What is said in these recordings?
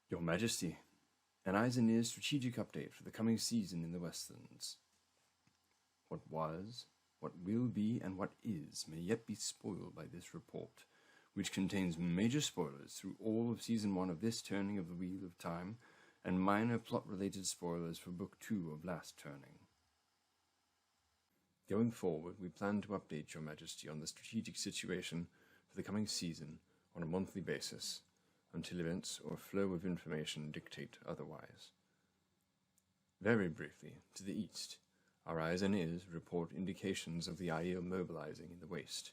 Your Majesty, an Eyes and Ears strategic update for the coming season in the Westlands. What was, what will be, and what is may yet be spoiled by this report, which contains major spoilers through all of Season 1 of this turning of the Wheel of Time, and minor plot-related spoilers for Book 2 of last turning. Going forward, we plan to update Your Majesty on the strategic situation for the coming season on a monthly basis, until events or flow of information dictate otherwise. Very briefly, to the east, our eyes and ears report indications of the Aiel mobilizing in the waste.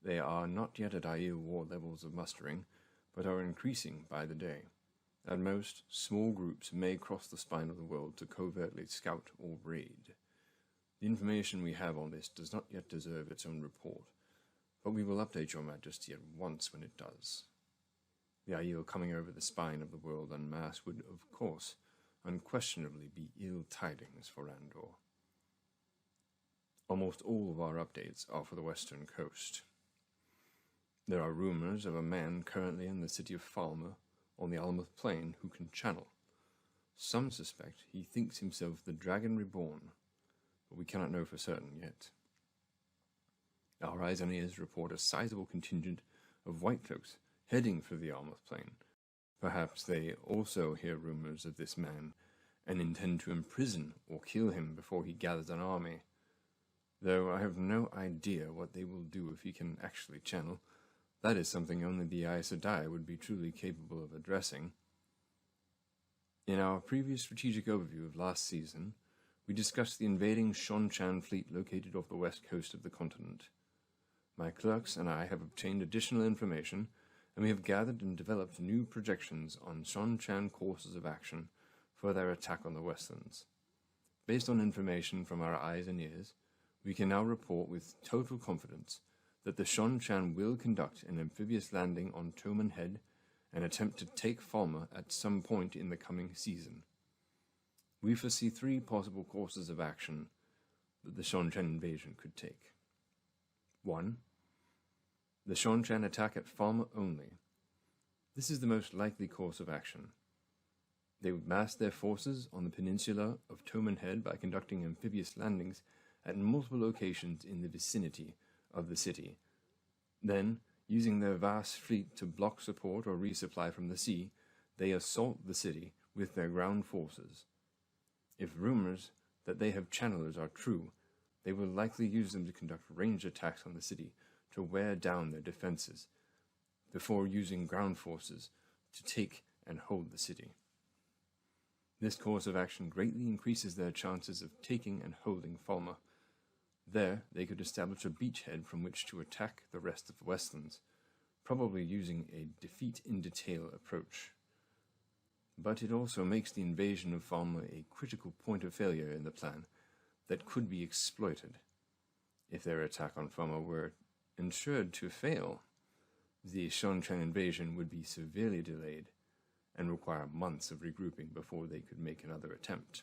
They are not yet at Aiel war levels of mustering, but are increasing by the day. At most, small groups may cross the spine of the world to covertly scout or raid. The information we have on this does not yet deserve its own report, but we will update Your Majesty at once when it does. The Aiel coming over the spine of the world en masse would, of course, unquestionably be ill tidings for Andor. Almost all of our updates are for the western coast. There are rumors of a man currently in the city of Falmer, on the Almuth Plain, who can channel. Some suspect he thinks himself the Dragon Reborn, but we cannot know for certain yet. Our eyes and ears report a sizable contingent of Whitecloaks heading for the Almuth Plain. Perhaps they also hear rumors of this man and intend to imprison or kill him before he gathers an army, though I have no idea what they will do if he can actually channel. That is something only the Aes Sedai would be truly capable of addressing. In our previous strategic overview of last season, we discussed the invading Seanchan fleet located off the west coast of the continent. My clerks and I have obtained additional information, and we have gathered and developed new projections on Seanchan courses of action for their attack on the Westlands. Based on information from our eyes and ears, we can now report with total confidence that the Seanchan will conduct an amphibious landing on Toman Head and attempt to take Falmer at some point in the coming season. We foresee 3 possible courses of action that the Seanchan invasion could take. 1. The Seanchan attack at Falmer only. This is the most likely course of action. They would mass their forces on the peninsula of Toman Head by conducting amphibious landings at multiple locations in the vicinity of the city. Then, using their vast fleet to block support or resupply from the sea, they assault the city with their ground forces. If rumors that they have channelers are true, they will likely use them to conduct range attacks on the city to wear down their defenses, before using ground forces to take and hold the city. This course of action greatly increases their chances of taking and holding Falmer. There, they could establish a beachhead from which to attack the rest of the Westlands, probably using a defeat-in-detail approach. But it also makes the invasion of Falmer a critical point of failure in the plan that could be exploited. If their attack on Falmer were ensured to fail, the Seanchan invasion would be severely delayed and require months of regrouping before they could make another attempt.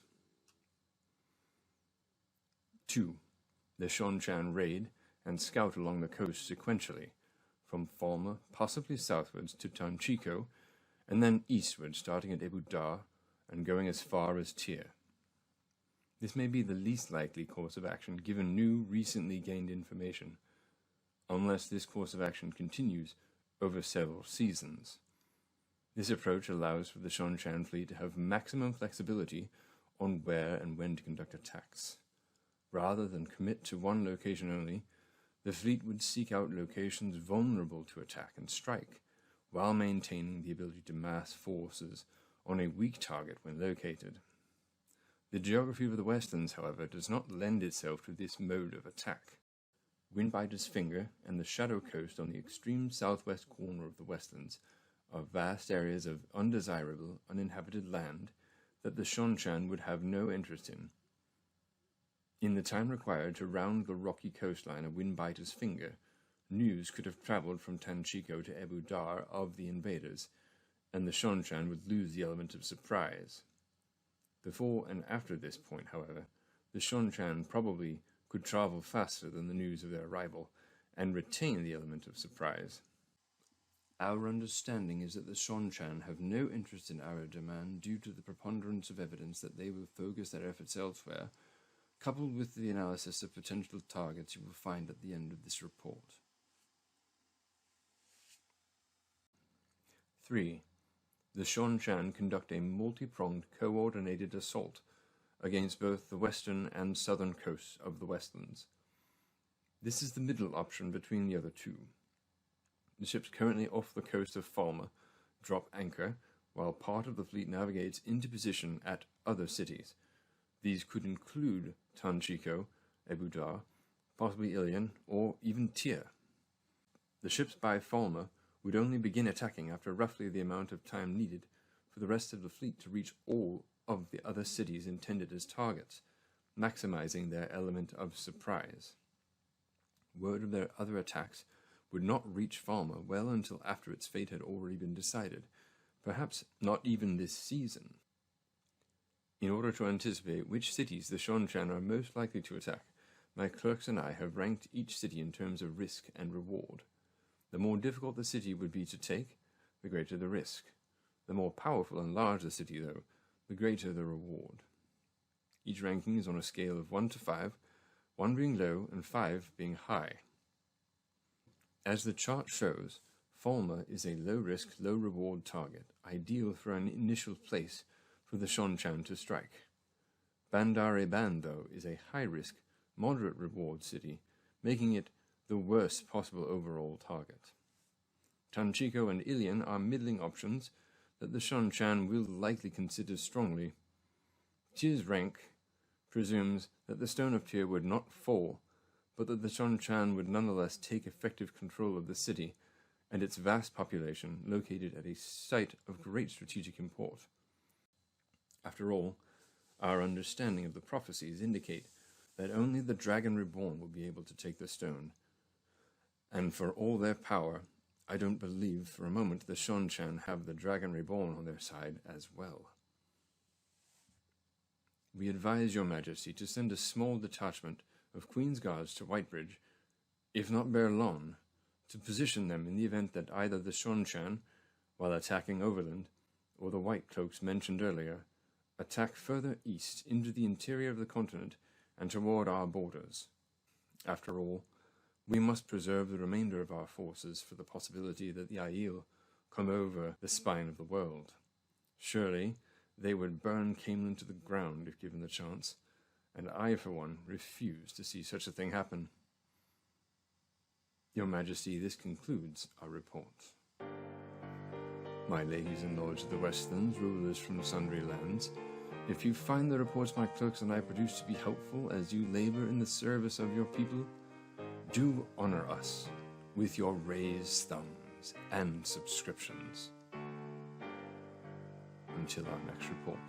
2. The Seanchan raid and scout along the coast sequentially, from Falmer possibly southwards to Tanchico, and then eastward starting at Ebou Dar and going as far as Tyr. This may be the least likely course of action given new, recently gained information, unless this course of action continues over several seasons. This approach allows for the Seanchan fleet to have maximum flexibility on where and when to conduct attacks. Rather than commit to one location only, the fleet would seek out locations vulnerable to attack and strike, while maintaining the ability to mass forces on a weak target when located. The geography of the Westlands, however, does not lend itself to this mode of attack. Windbiter's Finger and the Shadow Coast on the extreme southwest corner of the Westlands are vast areas of undesirable, uninhabited land that the Seanchan would have no interest in. In the time required to round the rocky coastline of Windbiter's Finger, news could have traveled from Tanchico to Ebou Dar of the invaders, and the Seanchan would lose the element of surprise. Before and after this point, however, the Seanchan probably could travel faster than the news of their arrival, and retain the element of surprise. Our understanding is that the Shonchan have no interest in our demand due to the preponderance of evidence that they will focus their efforts elsewhere, coupled with the analysis of potential targets you will find at the end of this report. 3. The Shonchan conduct a multi-pronged coordinated assault against both the western and southern coasts of the Westlands. This is the middle option between the other two. The ships currently off the coast of Falmer drop anchor, while part of the fleet navigates into position at other cities. These could include Tanchico, Ebu Dar, possibly Ilion, or even Tyr. The ships by Falmer would only begin attacking after roughly the amount of time needed for the rest of the fleet to reach all of the other cities intended as targets, maximizing their element of surprise. Word of their other attacks would not reach Falmer well until after its fate had already been decided, perhaps not even this season. In order to anticipate which cities the Shonchan are most likely to attack, my clerks and I have ranked each city in terms of risk and reward. The more difficult the city would be to take, the greater the risk. The more powerful and large the city, though, the greater the reward. Each ranking is on a scale of 1 to 5, 1 being low and 5 being high. As the chart shows, Falmer is a low-risk, low-reward target, ideal for an initial place for the Shonchan to strike. Bandar-e-Ban, though, is a high-risk, moderate-reward city, making it the worst possible overall target. Tanchico and Ilion are middling options that the Shonchan will likely consider strongly. Tyr's rank presumes that the Stone of Tyr would not fall, but that the Shonchan would nonetheless take effective control of the city and its vast population located at a site of great strategic import. After all, our understanding of the prophecies indicate that only the Dragon Reborn will be able to take the stone, and for all their power, I don't believe for a moment the Shonchan have the Dragon Reborn on their side as well. We advise your Majesty to send a small detachment of Queen's Guards to Whitebridge, if not Berlon, to position them in the event that either the Shonchan, while attacking Overland, or the White Cloaks mentioned earlier, attack further east into the interior of the continent and toward our borders. After all, we must preserve the remainder of our forces for the possibility that the Aiel come over the spine of the world. Surely, they would burn Camelin to the ground if given the chance, and I, for one, refuse to see such a thing happen. Your Majesty, this concludes our report. My ladies and lords of the Westlands, rulers from sundry lands, if you find the reports my clerks and I produce to be helpful as you labor in the service of your people, do honor us with your raised thumbs and subscriptions. Until our next report.